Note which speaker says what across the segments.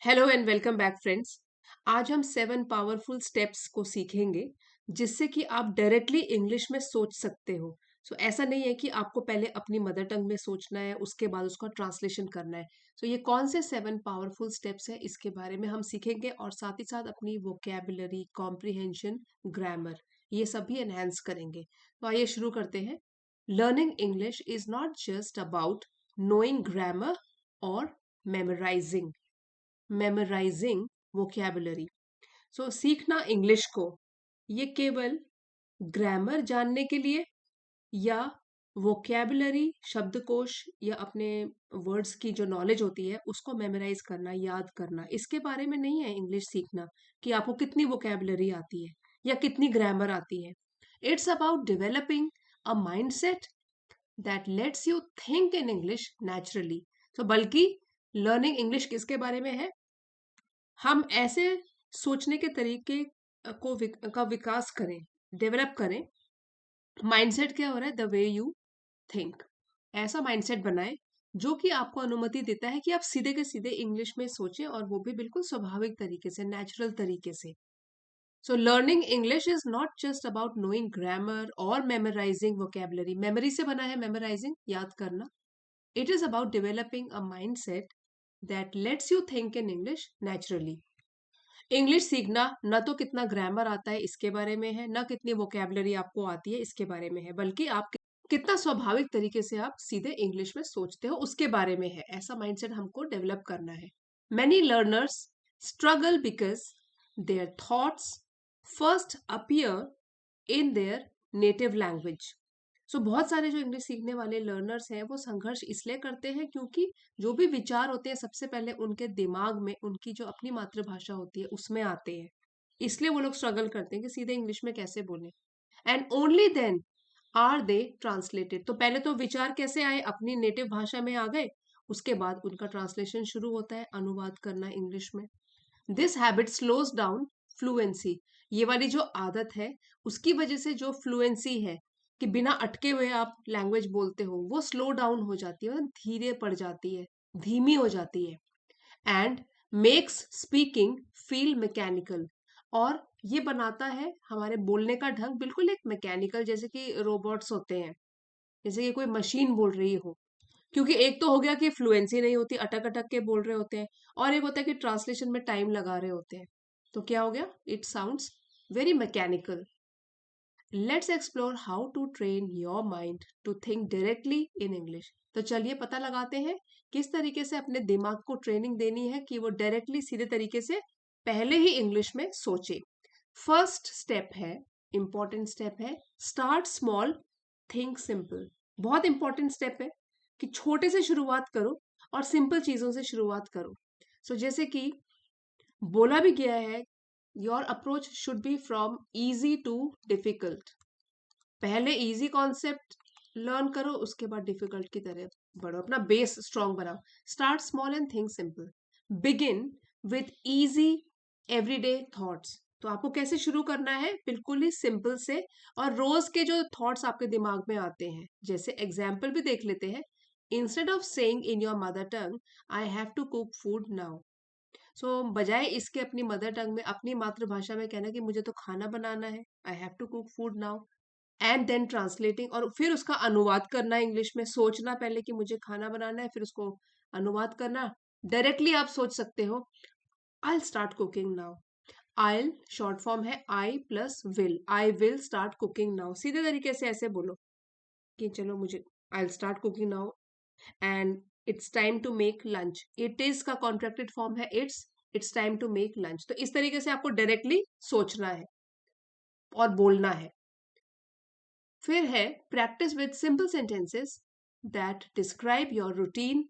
Speaker 1: Hello and welcome back friends. आज हम 7 powerful steps को सीखेंगे जिससे कि आप डायरेक्टली इंग्लिश में सोच सकते हो। ऐसा नहीं है कि आपको पहले अपनी मदर टंग में सोचना है उसके बाद उसका ट्रांसलेशन करना है। ये कौन से 7 पावरफुल स्टेप्स है इसके बारे में हम सीखेंगे और साथ ही साथ अपनी वोकेबुलरी, कॉम्प्रिहेंशन, ग्रामर ये सब भी एनहेंस करेंगे। तो आइए शुरू करते हैं। Learning English is not just about knowing grammar और मेमोराइजिंग वोकैबुलरी। सीखना इंग्लिश को ये केवल ग्रामर जानने के लिए या वोकैबुलरी शब्दकोश या अपने वर्ड्स की जो नॉलेज होती है उसको मेमोराइज करना, याद करना, इसके बारे में नहीं है इंग्लिश सीखना कि आपको कितनी वोकैबुलरी आती है या कितनी ग्रामर आती है। It's about developing a mindset that let's you think in English naturally. बल्कि लर्निंग इंग्लिश किसके बारे में है? हम ऐसे सोचने के तरीके का विकास करें, डेवलप करें। माइंडसेट क्या हो रहा है? The way you think. ऐसा माइंडसेट बनाएं जो कि आपको अनुमति देता है कि आप सीधे के सीधे इंग्लिश में सोचें और वो भी बिल्कुल स्वाभाविक तरीके से, नेचुरल तरीके से। Learning English is not just about knowing grammar और मेमोराइजिंग वोकेबलरी। मेमोरी से बना है मेमोराइजिंग, याद करना। It is about developing a mindset that let's you think in English naturally. English सीखना न तो कितना ग्रामर आता है इसके बारे में है, न कितनी वोकेबलरी आपको आती है इसके बारे में है, बल्कि आप कितना स्वाभाविक तरीके से आप सीधे इंग्लिश में सोचते हो उसके बारे में है। ऐसा माइंडसेट हमको डेवलप करना है। Many learners struggle because their thoughts first appear in their native language. बहुत सारे जो इंग्लिश सीखने वाले लर्नर्स हैं वो संघर्ष इसलिए करते हैं क्योंकि जो भी विचार होते हैं सबसे पहले उनके दिमाग में उनकी जो अपनी मातृभाषा होती है उसमें आते हैं। इसलिए वो लोग स्ट्रगल करते हैं कि सीधे इंग्लिश में कैसे बोलें। And only then are they translated. तो पहले तो विचार कैसे आए? अपनी नेटिव भाषा में आ गए, उसके बाद उनका ट्रांसलेशन शुरू होता है, अनुवाद करना इंग्लिश में। This habit slows down fluency. ये वाली जो आदत है उसकी वजह से जो फ्लुएंसी है कि बिना अटके हुए आप लैंग्वेज बोलते हो वो स्लो डाउन हो जाती है, धीरे पड़ जाती है, धीमी हो जाती है। And makes speaking feel mechanical. और ये बनाता है हमारे बोलने का ढंग बिल्कुल एक मैकेनिकल, जैसे कि रोबोट्स होते हैं, जैसे कि कोई मशीन बोल रही हो। क्योंकि एक तो हो गया कि फ्लुएंसी नहीं होती, अटक अटक के बोल रहे होते हैं, और एक होता है कि ट्रांसलेशन में टाइम लगा रहे होते हैं। तो क्या हो गया? It sounds very mechanical. Let's explore how to train your mind to think directly in English. तो चलिए पता लगाते हैं किस तरीके से अपने दिमाग को ट्रेनिंग देनी है कि वो डायरेक्टली, सीधे तरीके से पहले ही इंग्लिश में सोचे। फर्स्ट स्टेप है, इंपॉर्टेंट स्टेप है, स्टार्ट स्मॉल, थिंक सिंपल। बहुत इंपॉर्टेंट स्टेप है कि छोटे से शुरुआत करो और सिंपल चीजों से शुरुआत करो। जैसे कि बोला भी गया है, your approach should be from easy to difficult. पहले इजी कॉन्सेप्ट लर्न करो, उसके बाद डिफिकल्ट की तरफ बढ़ो, अपना बेस स्ट्रॉन्ग बनाओ। Start small and think simple. Begin with easy everyday thoughts. तो आपको कैसे शुरू करना है? बिल्कुल ही सिंपल से, और रोज के जो थॉट्स आपके दिमाग में आते हैं, जैसे एग्जाम्पल भी देख लेते हैं। Instead of saying in your mother tongue I have to cook food now. बजाय इसके अपनी मदर टंग में, अपनी मातृभाषा में कहना कि मुझे तो खाना बनाना है, I have to cook food now, and then translating, और फिर उसका अनुवाद करना इंग्लिश में। सोचना पहले कि मुझे खाना बनाना है, फिर उसको अनुवाद करना। डायरेक्टली आप सोच सकते हो, I start cooking now. I short form है I plus will, I will start cooking now. सीधे तरीके से ऐसे बोलो कि चलो मुझे, I start cooking now and it's time to make lunch. It is का कॉन्ट्रैक्टेड फॉर्म है it's time to make lunch. तो इस तरीके से आपको डायरेक्टली सोचना है और बोलना है। फिर है practice with simple sentences that describe your routine.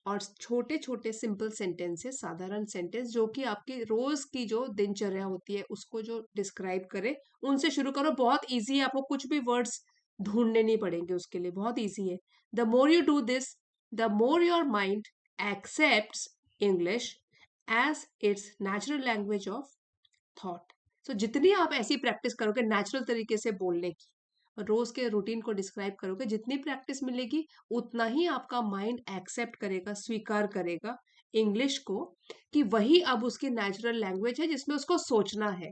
Speaker 1: और छोटे छोटे सिंपल सेंटेंसेस, साधारण सेंटेंस जो कि आपकी रोज की जो दिनचर्या होती है उसको जो डिस्क्राइब करे, उनसे शुरू करो। बहुत इजी है, आपको कुछ भी वर्ड्स ढूंढने नहीं पड़ेंगे उसके लिए, बहुत इजी है। The more you do this, the more your mind accepts English as its natural language of thought. जितनी आप ऐसी प्रैक्टिस करोगे नेचुरल तरीके से बोलने की, रोज के रूटीन को डिस्क्राइब करोगे, जितनी प्रैक्टिस मिलेगी उतना ही आपका माइंड एक्सेप्ट करेगा, स्वीकार करेगा इंग्लिश को कि वही अब उसकी नेचुरल लैंग्वेज है जिसमें उसको सोचना है।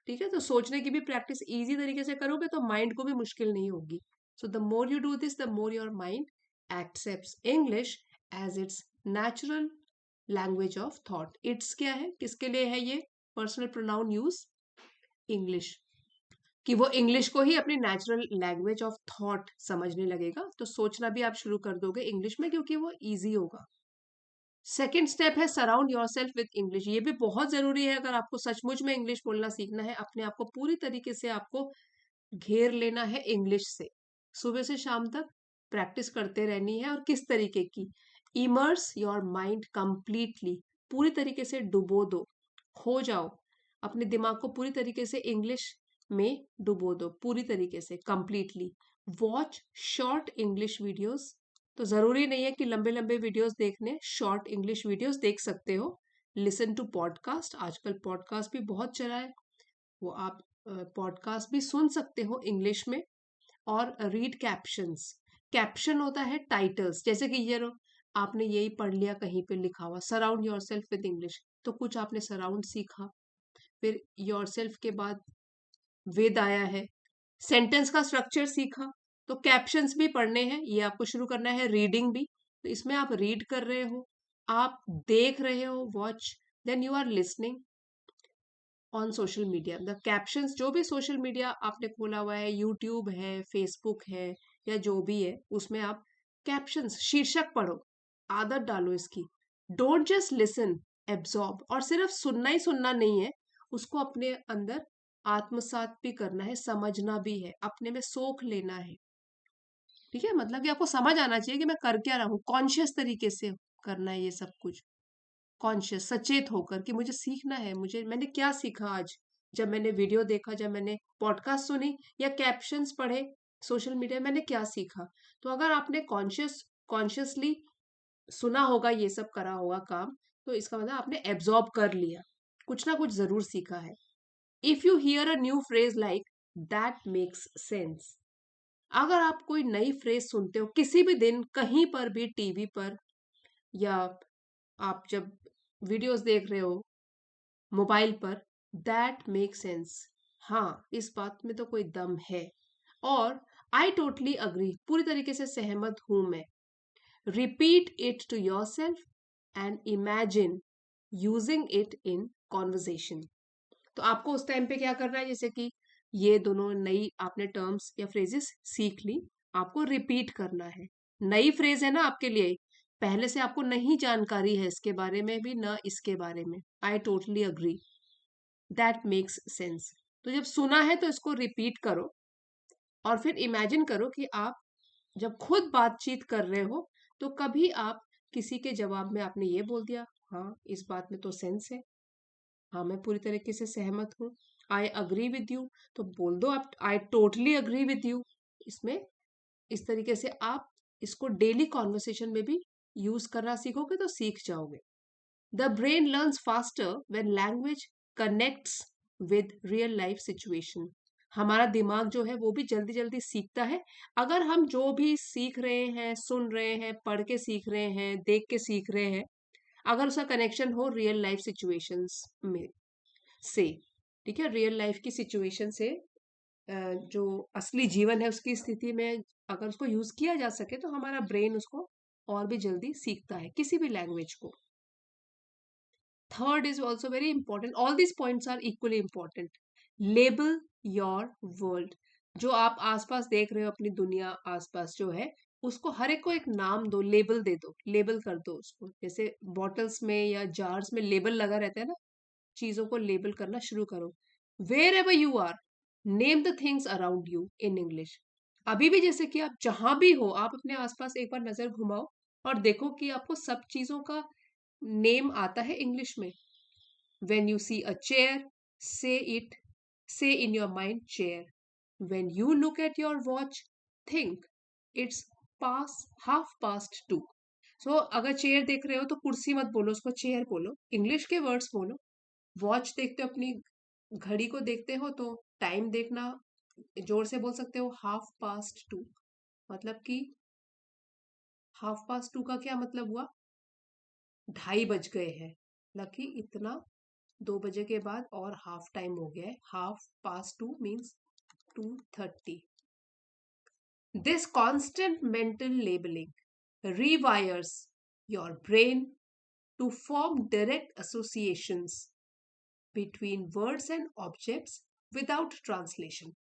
Speaker 1: ठीक है, तो सोचने की भी प्रैक्टिस इजी तरीके से करोगे तो माइंड को भी मुश्किल नहीं होगी। So the more you do this, the more your mind accepts English as its natural language of thought. It's क्या है, किसके लिए है ये पर्सनल प्रोनाउन यूज? इंग्लिश, कि वो इंग्लिश को ही अपनी नेचुरल लैंग्वेज ऑफ थॉट समझने लगेगा, तो सोचना भी आप शुरू कर दोगे इंग्लिश में क्योंकि वो इजी होगा। सेकेंड स्टेप है surround your self with English. ये भी बहुत जरूरी है, अगर आपको सचमुच में इंग्लिश बोलना सीखना है, अपने आप को पूरी तरीके से आपको घेर लेना है इंग्लिश से। सुबह से शाम तक प्रैक्टिस करते रहनी है। और किस तरीके की? इमर्स योर माइंड कंप्लीटली, पूरी तरीके से डुबो दो, खो जाओ, अपने दिमाग को पूरी तरीके से इंग्लिश में डुबो दो, पूरी तरीके से completely. Watch short English videos, तो जरूरी नहीं है कि लंबे लंबे वीडियोस देखने, शॉर्ट इंग्लिश वीडियोस देख सकते हो। लिसन टू पॉडकास्ट, आजकल पॉडकास्ट भी बहुत चला है, वो आप पॉडकास्ट भी सुन सकते हो इंग्लिश में। और रीड कैप्शंस, कैप्शन होता है टाइटल्स, जैसे कि ये आपने यही पढ़ लिया कहीं पे लिखा हुआ surround your self with English, तो कुछ आपने सराउंड सीखा, फिर योर सेल्फ के बाद विद आया है, सेंटेंस का स्ट्रक्चर सीखा, तो कैप्शंस भी पढ़ने हैं, ये आपको शुरू करना है। रीडिंग भी, तो इसमें आप रीड कर रहे हो, आप देख रहे हो, watch, then you are listening on social media. The captions, जो भी सोशल मीडिया आपने खोला हुआ है, यूट्यूब है, फेसबुक है, या जो भी है, उसमें आप कैप्शंस, शीर्षक पढ़ो, आदत डालो इसकी। डोंट जस्ट लिसन, एब्जॉर्ब, और सिर्फ सुनना ही सुनना नहीं है, उसको अपने अंदर आत्मसात भी करना है, समझना भी है, अपने में सोख लेना है। ठीक है, मतलब कि आपको समझ आना चाहिए कि मैं कर क्या रहा हूँ, कॉन्शियस तरीके से करना है ये सब कुछ, कॉन्शियस, सचेत होकर कि मुझे सीखना है, मुझे, मैंने क्या सीखा आज, जब मैंने वीडियो देखा, जब मैंने पॉडकास्ट सुनी या कैप्शंस पढ़े सोशल मीडिया, मैंने क्या सीखा। तो अगर आपने कॉन्शियसली सुना होगा, ये सब करा होगा काम, तो इसका मतलब आपने एब्जॉर्ब कर लिया, कुछ ना कुछ जरूर सीखा है। If you here a new phrase like that makes sense, अगर आप कोई नई फ्रेज सुनते हो किसी भी दिन, कहीं पर भी, टीवी पर, या आप जब वीडियोस देख रहे हो मोबाइल पर, दैट मेक सेंस, हाँ इस बात में तो कोई दम है, और आई टोटली अग्री, पूरी तरीके से सहमत हूं मैं। Repeat it to yourself and imagine using it in conversation. तो आपको उस टाइम पे क्या करना है, जैसे कि ये दोनों नई आपने टर्म्स या फ्रेजेस सीख ली, आपको रिपीट करना है। नई फ्रेज है ना आपके लिए, पहले से आपको नहीं जानकारी है इसके बारे में भी ना इसके बारे में। I totally agree, that makes sense. तो जब सुना है तो इसको रिपीट करो, और फिर इमेजिन करो कि आप जब खुद बातचीत कर रहे हो, तो कभी आप किसी के जवाब में आपने ये बोल दिया, हाँ इस बात में तो सेंस है, हाँ मैं पूरी तरीके से सहमत हूँ, आई अग्री विद यू, तो बोल दो आप I totally agree with you. इसमें इस तरीके से आप इसको डेली कॉन्वर्सेशन में भी यूज करना सीखोगे तो सीख जाओगे। The brain learns faster when language connects with real life situation. हमारा दिमाग जो है वो भी जल्दी जल्दी सीखता है, अगर हम जो भी सीख रहे हैं, सुन रहे हैं, पढ़ के सीख रहे हैं, देख के सीख रहे हैं, अगर उसका कनेक्शन हो रियल लाइफ सिचुएशंस में से। ठीक है, रियल लाइफ की सिचुएशन से, जो असली जीवन है उसकी स्थिति में अगर उसको यूज किया जा सके, तो हमारा ब्रेन उसको और भी जल्दी सीखता है, किसी भी लैंग्वेज को। Third is also very important, all these points are equally important. Label your world, जो आप आसपास देख रहे हो, अपनी दुनिया आसपास जो है, उसको हर एक को एक नाम दो, लेबल दे दो, लेबल कर दो उसको। जैसे बॉटल्स में या जार्स में लेबल लगा रहता है ना, चीजों को लेबल करना शुरू करो। Wherever you are, name the things around you in English. अभी भी जैसे कि आप जहां भी हो, आप अपने आसपास एक बार नजर घुमाओ और देखो कि आपको सब चीजों का नेम आता है इंग्लिश में। When you see a chair, say it, say in your mind chair. When you look at your watch, think it's pass half past two. So अगर चेयर देख रहे हो तो कुर्सी मत बोलो, उसको चेयर बोलो, इंग्लिश के वर्ड्स बोलो। वॉच देखते हो, अपनी घड़ी को देखते हो, तो टाइम देखना जोर से बोल सकते हो, हाफ पास्ट टू। मतलब कि हाफ पास्ट टू का क्या मतलब हुआ, 2:30 बज गए हैं। लकी इतना 2 बजे के बाद और हाफ टाइम हो गया है. 2:30 means 2:30. This constant mental labeling rewires your brain to form direct associations between words and objects without translation.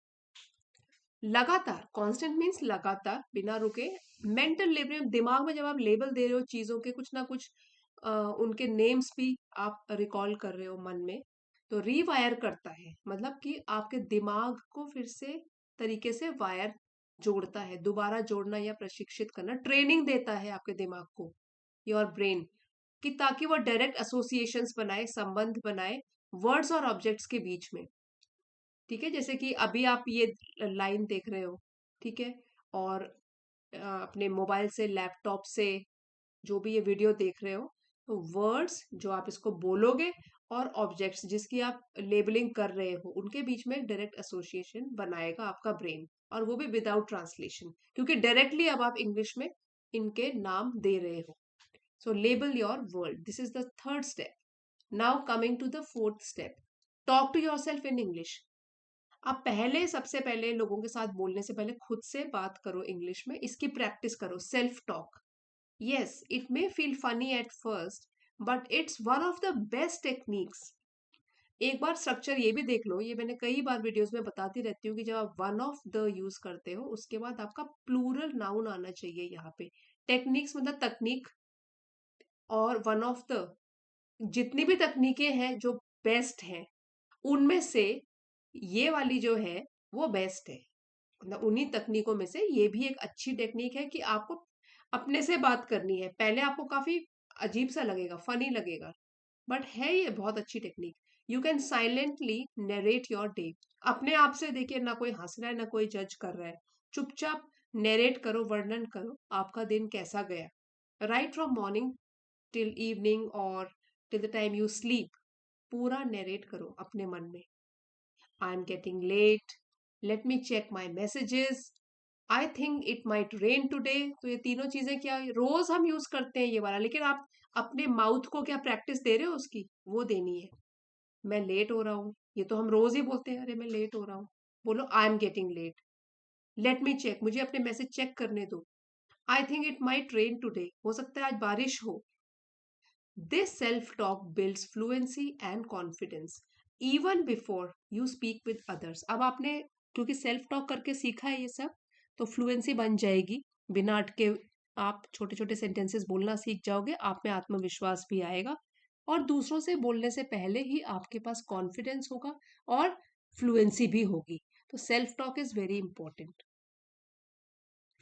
Speaker 1: लगातार, कांस्टेंट मीन्स लगातार, बिना रुके. मेंटल लेबलिंग, दिमाग में जब आप लेबल दे रहे हो चीजों के, कुछ ना कुछ उनके नेम्स भी आप रिकॉल कर रहे हो मन में, तो रीवायर करता है. मतलब कि आपके दिमाग को फिर से तरीके से वायर जोड़ता है, दोबारा जोड़ना या प्रशिक्षित करना, ट्रेनिंग देता है आपके दिमाग को, योर ब्रेन, कि ताकि वो डायरेक्ट एसोसिएशंस बनाए, संबंध बनाए वर्ड्स और ऑब्जेक्ट्स के बीच में. ठीक है, जैसे कि अभी आप ये लाइन देख रहे हो, ठीक है, और अपने मोबाइल से, लैपटॉप से जो भी ये वीडियो देख रहे हो, तो वर्ड्स जो आप इसको बोलोगे और ऑब्जेक्ट्स जिसकी आप लेबलिंग कर रहे हो, उनके बीच में डायरेक्ट एसोसिएशन बनाएगा आपका ब्रेन, और वो भी विदाउट ट्रांसलेशन, क्योंकि डायरेक्टली अब आप इंग्लिश में इनके नाम दे रहे हो. So label your world, this is the third step. Now coming to the fourth step, talk to yourself in English. आप पहले, सबसे पहले लोगों के साथ बोलने से पहले खुद से बात करो इंग्लिश में, इसकी प्रैक्टिस करो. Self talk, yes it may feel funny at first, but it's one of the best techniques. एक बार स्ट्रक्चर ये भी देख लो, ये मैंने कई बार वीडियोस में बताती रहती हूँ कि जब आप वन ऑफ द यूज करते हो, उसके बाद आपका प्लूरल नाउन आना चाहिए यहाँ पे. टेक्निक्स मतलब तकनीक, और वन ऑफ द, जितनी भी तकनीकें हैं जो बेस्ट हैं, उनमें से ये वाली जो है वो बेस्ट है. मतलब उन्हीं तकनीकों में से ये भी एक अच्छी टेक्निक है कि आपको अपने से बात करनी है. पहले आपको काफी अजीब सा लगेगा, फनी लगेगा, बट है ये बहुत अच्छी technique. You can silently narrate your day. अपने आप से देखिए, ना कोई हंस रहा है ना कोई जज कर रहा है, चुपचाप नरेट करो, वर्णन करो आपका दिन कैसा गया. Right from morning till evening और till the time you sleep, पूरा नरेट करो अपने मन में. I am getting late, let me check my messages, I think it might rain today. तो ये तीनों चीजें क्या रोज हम यूज करते हैं ये वाला, लेकिन आप अपने माउथ को क्या प्रैक्टिस दे रहे हो उसकी, वो देनी है. मैं लेट हो रहा हूँ, ये तो हम रोज ही बोलते हैं, अरे मैं लेट हो रहा हूँ. बोलो I am getting late. Let me check, मुझे अपने मैसेज चेक करने दो. I think it might rain today, हो सकता है आज बारिश हो. This self-talk builds fluency and confidence even before you speak with others. अब आपने क्योंकि सेल्फ टॉक करके सीखा है ये सब, तो फ्लुएंसी बन जाएगी. बिना अटके आप छोटे छोटे सेंटेंसेस बोलना सीख जाओगे, आप में आत्मविश्वास भी आएगा, और दूसरों से बोलने से पहले ही आपके पास कॉन्फिडेंस होगा और फ्लुएंसी भी होगी. तो self talk is very important.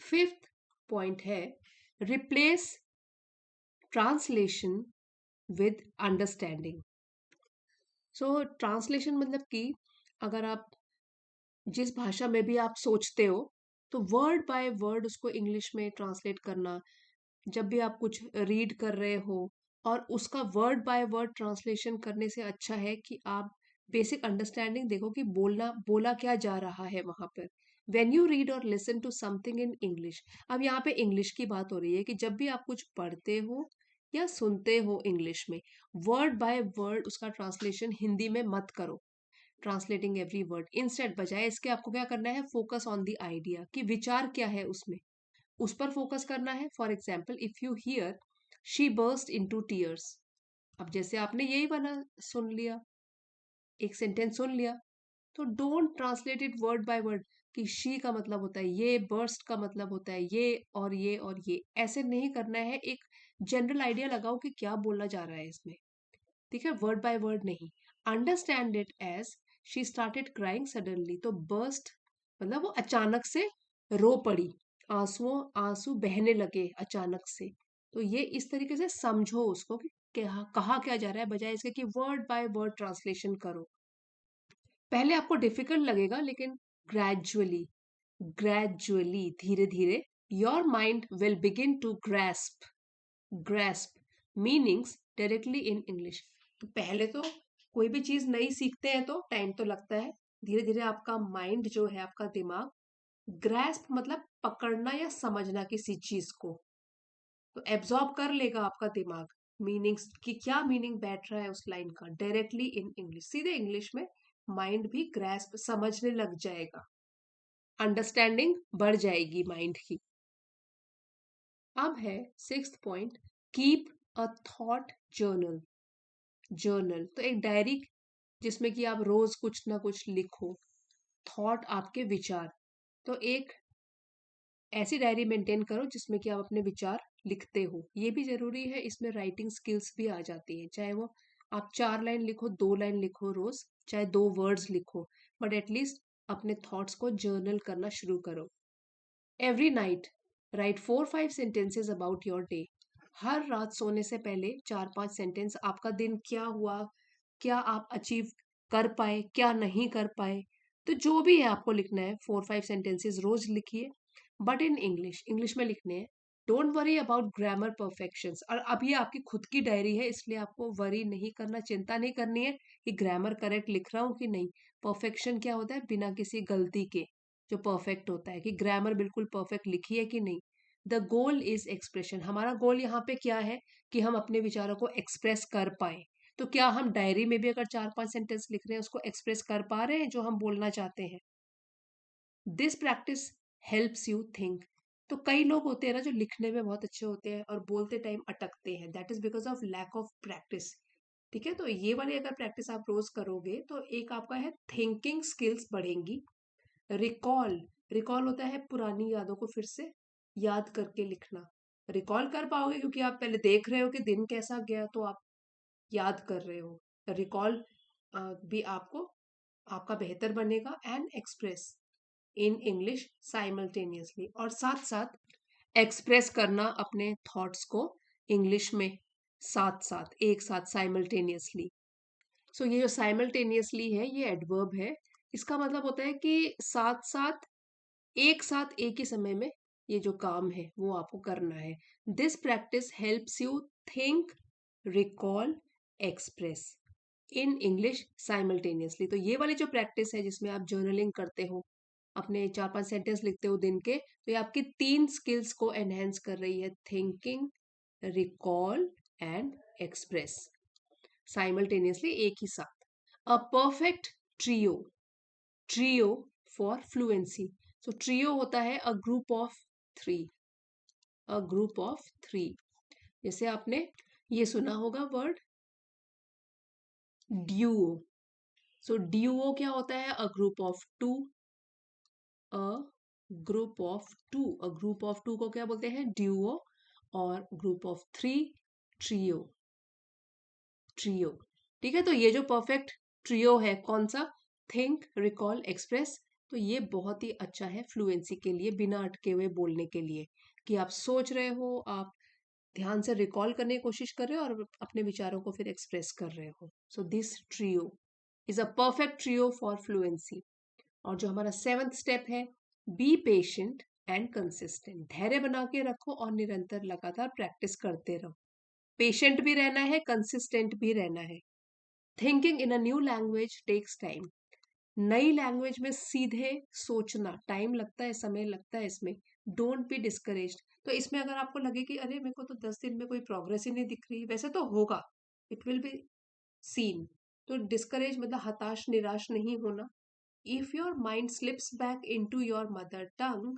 Speaker 1: Fifth point है, replace translation with understanding. So translation मतलब कि अगर आप जिस भाषा में भी आप सोचते हो, तो वर्ड बाय वर्ड उसको इंग्लिश में ट्रांसलेट करना. जब भी आप कुछ रीड कर रहे हो, और उसका वर्ड बाय वर्ड ट्रांसलेशन करने से अच्छा है कि आप बेसिक अंडरस्टैंडिंग देखो कि बोलना बोला क्या जा रहा है वहां पर. वेन यू रीड और listen to something in English, अब यहाँ पे इंग्लिश की बात हो रही है कि जब भी आप कुछ पढ़ते हो या सुनते हो इंग्लिश में, वर्ड बाय वर्ड उसका ट्रांसलेशन हिंदी में मत करो, ट्रांसलेटिंग एवरी वर्ड. इंस्टेड बजाय इसके आपको क्या करना है, फोकस ऑन द आइडिया, कि विचार क्या है उसमें, उस पर फोकस करना है. For example, if you hear she burst into tears, अब जैसे आपने यही वाला सुन लिया, एक सेंटेंस सुन लिया, तो don't translate it word by word, कि शी का मतलब होता है ये, बर्स्ट का मतलब होता है ये, और ये और ये, ऐसे नहीं करना है. एक जनरल आइडिया लगाओ कि क्या बोला जा रहा है इसमें, ठीक है, वर्ड बाय वर्ड नहीं. Understand it as she started crying suddenly, तो बर्स्ट मतलब वो अचानक से रो पड़ी, आंसुओं आंसू बहने लगे अचानक से. तो ये इस तरीके से समझो उसको कि कहा क्या जा रहा है, बजाय इसके कि वर्ड बाय वर्ड ट्रांसलेशन करो. पहले आपको डिफिकल्ट लगेगा, लेकिन ग्रेजुअली, ग्रेजुअली, धीरे धीरे your mind will begin to grasp meanings directly in English. तो पहले तो कोई भी चीज नई सीखते हैं तो टाइम तो लगता है, धीरे धीरे आपका माइंड जो है, आपका दिमाग, ग्रेस्प मतलब पकड़ना या समझना किसी चीज को, तो एब्जॉर्ब कर लेगा आपका दिमाग. मीनिंग्स की क्या मीनिंग बैठ रहा है उस लाइन का, डायरेक्टली इन इंग्लिश, सीधे इंग्लिश में माइंड भी ग्रैस्प समझने लग जाएगा, अंडरस्टैंडिंग बढ़ जाएगी माइंड की। अब है sixth point, keep a thought journal. Journal तो एक डायरी जिसमें कि आप रोज कुछ ना कुछ लिखो, थॉट आपके विचार। तो एक ऐसी डायरी मेंटेन करो जिसमें कि आप अपने विचार लिखते हो। ये भी जरूरी है, इसमें राइटिंग स्किल्स भी आ जाती है, चाहे वो आप 4 लाइन लिखो, 2 लाइन लिखो रोज, चाहे 2 वर्ड्स लिखो, बट एटलीस्ट अपने थॉट्स को जर्नल करना शुरू करो। Every night write 4-5 sentences about your day. हर रात सोने से पहले 4-5 सेंटेंस, आपका दिन क्या हुआ, क्या आप अचीव कर पाए, क्या नहीं कर पाए, तो जो भी है आपको लिखना है, 4-5 सेंटेंसेस रोज लिखिए, बट इन इंग्लिश, इंग्लिश में लिखने हैं। Don't worry about grammar perfections. और अब ये आपकी खुद की डायरी है, इसलिए आपको वरी नहीं करना, चिंता नहीं करनी है कि ग्रामर करेक्ट लिख रहा हूँ कि नहीं। परफेक्शन क्या होता है, बिना किसी गलती के जो परफेक्ट होता है, कि ग्रामर बिल्कुल परफेक्ट लिखी है कि नहीं। The goal is expression. हमारा गोल यहाँ पे क्या है, कि हम अपने विचारों को एक्सप्रेस कर पाए। तो क्या हम डायरी में भी अगर 4-5 सेंटेंस लिख रहे हैं, उसको एक्सप्रेस कर पा रहे हैं जो हम बोलना चाहते हैं। This practice helps you think. तो कई लोग होते हैं ना जो लिखने में बहुत अच्छे होते हैं और बोलते टाइम अटकते हैं, that is because of lack of practice. ठीक है, तो ये वाली अगर प्रैक्टिस आप रोज करोगे तो एक आपका है थिंकिंग स्किल्स बढ़ेंगी। रिकॉल, रिकॉल होता है पुरानी यादों को फिर से याद करके लिखना। रिकॉल कर पाओगे क्योंकि आप पहले देख रहे हो कि दिन कैसा गया, तो आप याद कर रहे हो। रिकॉल भी आपको, आपका बेहतर बनेगा। And express in English simultaneously, और साथ साथ एक्सप्रेस करना अपने थॉट्स को इंग्लिश में, साथ साथ एक साथ साइमल्टेनियसली। सो ये जो साइमल्टेनियसली है, ये एडवर्ब है। इसका मतलब होता है कि साथ साथ एक ही समय में ये जो काम है वो आपको करना है। This practice helps you think, recall, express in English simultaneously. तो ये वाली जो प्रैक्टिस है जिसमें आप जर्नलिंग करते हो, अपने 4-5 सेंटेंस लिखते हो दिन के, तो ये आपकी 3 स्किल्स को एनहेंस कर रही है, thinking, recall and express, simultaneously एक ही साथ। A perfect trio, trio for fluency. So trio होता है a group of three, a group of three. जैसे आपने ये सुना होगा वर्ड ड्यूओ। सो ड्यूओ क्या होता है, a group of two, a group of two. A group of two को क्या बोलते हैं, ड्यूओ। और group of three, trio, trio. ठीक है, तो ये जो परफेक्ट ट्रियो है कौन सा, थिंक, रिकॉल, एक्सप्रेस, तो ये बहुत ही अच्छा है फ्लुएंसी के लिए, बिना अटके हुए बोलने के लिए, कि आप सोच रहे हो, आप ध्यान से रिकॉल करने की कोशिश कर रहे हो और अपने विचारों को फिर एक्सप्रेस कर रहे हो। So this trio is a perfect trio for fluency. और जो हमारा 7th स्टेप है, बी पेशेंट एंड कंसिस्टेंट। धैर्य बना के रखो और निरंतर लगातार प्रैक्टिस करते रहो। पेशेंट भी रहना है, कंसिस्टेंट भी रहना है। Thinking in a new language takes time. नई लैंग्वेज में सीधे सोचना टाइम लगता है, समय लगता है इसमें। Don't be discouraged. तो इसमें अगर आपको लगे कि अरे मेरे को तो 10 दिन में कोई प्रोग्रेस ही नहीं दिख रही, वैसे तो होगा, इट विल बी सीन। तो डिस्करेज मतलब हताश, निराश नहीं होना। If your mind slips back into your mother tongue,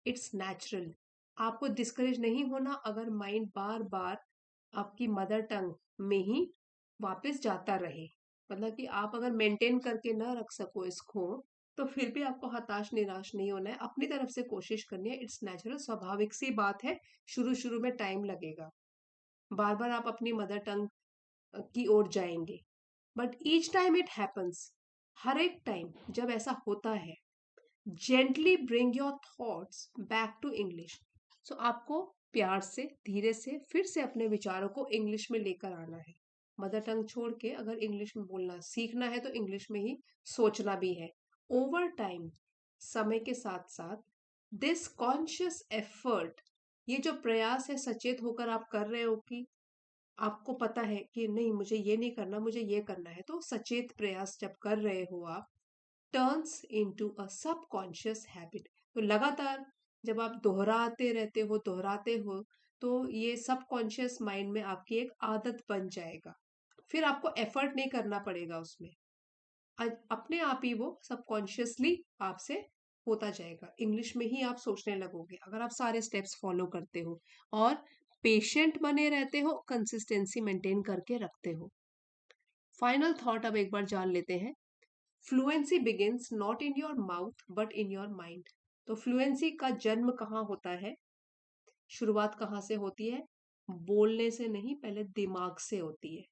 Speaker 1: it's natural. आपको डिस्करेज नहीं होना अगर माइंड बार बार आपकी मदर टंग में ही वापस जाता रहे, मतलब कि आप अगर मेंटेन करके ना रख सको इसको, तो फिर भी आपको हताश निराश नहीं होना है, अपनी तरफ से कोशिश करनी है। इट्स नेचुरल, स्वाभाविक सी बात है। शुरू शुरू में टाइम लगेगा, बार बार आप अपनी मदर टंग की ओर जाएंगे, but each time it happens, हर एक टाइम जब ऐसा होता है, gently bring your thoughts back to English. So आपको प्यार से, धीरे से फिर से अपने विचारों को इंग्लिश में लेकर आना है। मदर टंग छोड़ के अगर इंग्लिश में बोलना सीखना है तो इंग्लिश में ही सोचना भी है। ओवर टाइम, समय के साथ साथ, दिस कॉन्शियस एफर्ट, ये जो प्रयास है सचेत होकर आप कर रहे हो, कि आपको पता है कि नहीं मुझे ये नहीं करना, मुझे ये करना है, तो सचेत प्रयास जब कर रहे हो आप, turns into a subconscious habit. तो लगातार जब आप दोहराते रहते हो, दोहराते हो, तो ये सबकॉन्शियस माइंड में आपकी एक आदत बन जाएगा। फिर आपको एफर्ट नहीं करना पड़ेगा उसमें, अपने आप ही वो सबकॉन्शियसली आपसे होता जाएगा। इंग्लिश में ही आप सोचने लगोगे अगर आप सारे स्टेप्स फॉलो करते हो और पेशेंट बने रहते हो, कंसिस्टेंसी मेंटेन करके रखते हो। फाइनल थॉट अब एक बार जान लेते हैं। Fluency begins not in your mouth but in your mind. तो फ्लुएंसी का जन्म कहाँ होता है, शुरुआत कहाँ से होती है? बोलने से नहीं, पहले दिमाग से होती है।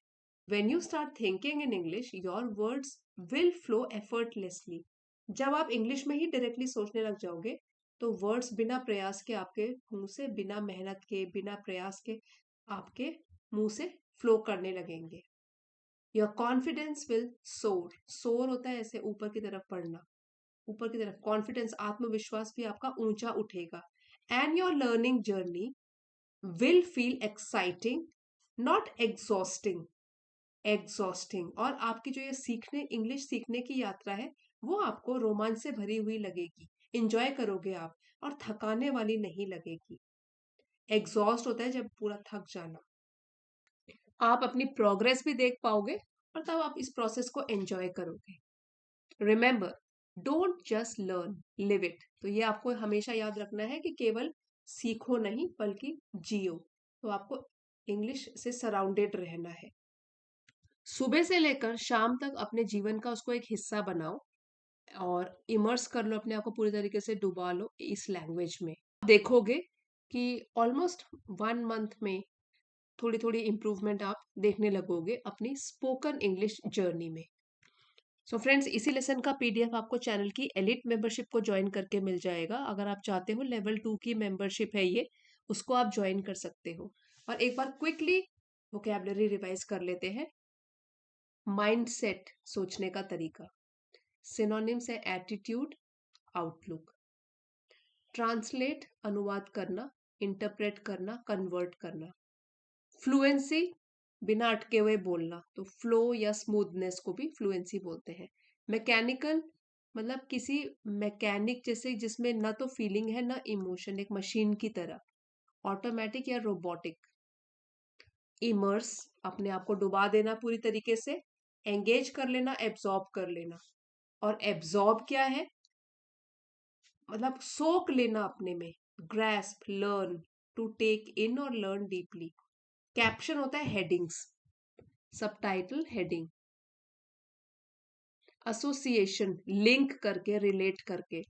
Speaker 1: When you start thinking in English, your words will flow effortlessly. जब आप इंग्लिश में ही डायरेक्टली सोचने लग जाओगे तो वर्ड्स बिना प्रयास के आपके मुंह से, बिना मेहनत के, बिना प्रयास के आपके मुंह से फ्लो करने लगेंगे। योर कॉन्फिडेंस विल सोर। सोर होता है ऐसे ऊपर की तरफ पढ़ना, ऊपर की तरफ। कॉन्फिडेंस, आत्मविश्वास भी आपका ऊंचा उठेगा। And your learning journey will feel exciting, not exhausting. Exhausting. और आपकी जो ये सीखने, इंग्लिश सीखने की यात्रा है, वो आपको रोमांच से भरी हुई लगेगी, इंजॉय करोगे आप, और थकाने वाली नहीं लगेगी। एग्जॉस्ट होता है जब पूरा थक जाना। आप अपनी प्रोग्रेस भी देख पाओगे और तब आप इस प्रोसेस को एंजॉय करोगे। Remember, don't just learn, live it. तो ये आपको हमेशा याद रखना है कि केवल सीखो नहीं बल्कि जियो। तो आपको इंग्लिश से सराउंडेड रहना है। सुबह से लेकर शाम तक अपने जीवन का उसको एक हिस्सा बनाओ और इमर्स कर लो, अपने आप को पूरी तरीके से डुबा लो इस लैंग्वेज में। देखोगे कि ऑलमोस्ट 1 मंथ में थोड़ी थोड़ी इंप्रूवमेंट आप देखने लगोगे अपनी स्पोकन इंग्लिश जर्नी में। सो फ्रेंड्स, इसी लेसन का पीडीएफ आपको चैनल की एलिट मेंबरशिप को ज्वाइन करके मिल जाएगा। अगर आप चाहते हो, लेवल 2 की मेंबरशिप है ये, उसको आप ज्वाइन कर सकते हो। और एक बार क्विकली वोकैबुलरी रिवाइज कर लेते हैं। माइंडसेट, सोचने का तरीका। सिनोनिम्स है एटीट्यूड, आउटलुक। ट्रांसलेट, अनुवाद करना, इंटरप्रेट करना, कन्वर्ट करना। फ्लुएंसी, बिना अटके हुए बोलना, तो फ्लो या स्मूथनेस को भी फ्लुएंसी बोलते हैं। मैकेनिकल, मतलब किसी मैकेनिक जैसे जिसमें ना तो फीलिंग है ना इमोशन, एक मशीन की तरह। ऑटोमेटिक या रोबोटिक। इमर्स, अपने आप को डुबा देना पूरी तरीके से। एंगेज कर लेना, एब्जॉर्ब कर लेना। और एब्जॉर्ब क्या है, मतलब सोख लेना अपने में। ग्रैस्प, लर्न, टू टेक इन और लर्न डीपली। कैप्शन होता है headings, subtitle, heading. Association, link करके, रिलेट करके।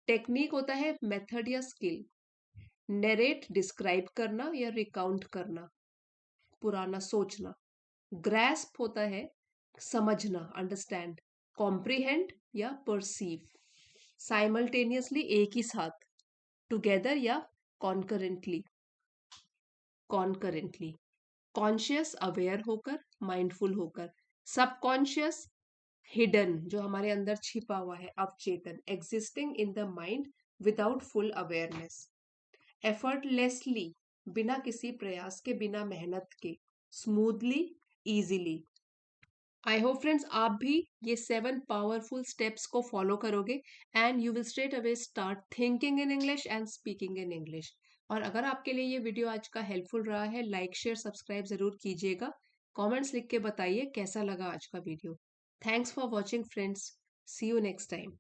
Speaker 1: टेक्निक होता है मेथड या स्किल। नरेट, डिस्क्राइब करना या रिकाउंट करना, पुराना सोचना। ग्रैस्प होता है समझना, अंडरस्टैंड। कॉम्प्रिहेंड या परसीव, साइमल्टेनियसली, एक ही साथ। टुगेदर या कॉन्करेंटली, कॉन्करेंटली। कॉन्शियस, अवेयर होकर, माइंडफुल होकर। सबकॉन्शियस, हिडन, जो हमारे अंदर छिपा हुआ है, अवचेतन, existing in the mind without full awareness. Effortlessly, बिना किसी प्रयास के, बिना मेहनत के। Smoothly, easily. I hope friends आप भी ये 7 पावरफुल स्टेप्स को फॉलो करोगे and you will straight away start thinking in English and speaking in English. और अगर आपके लिए ये वीडियो आज का हेल्पफुल रहा है, लाइक शेयर सब्सक्राइब जरूर कीजिएगा। कमेंट्स लिख के बताइए कैसा लगा आज का video. Thanks for watching friends, see you next time.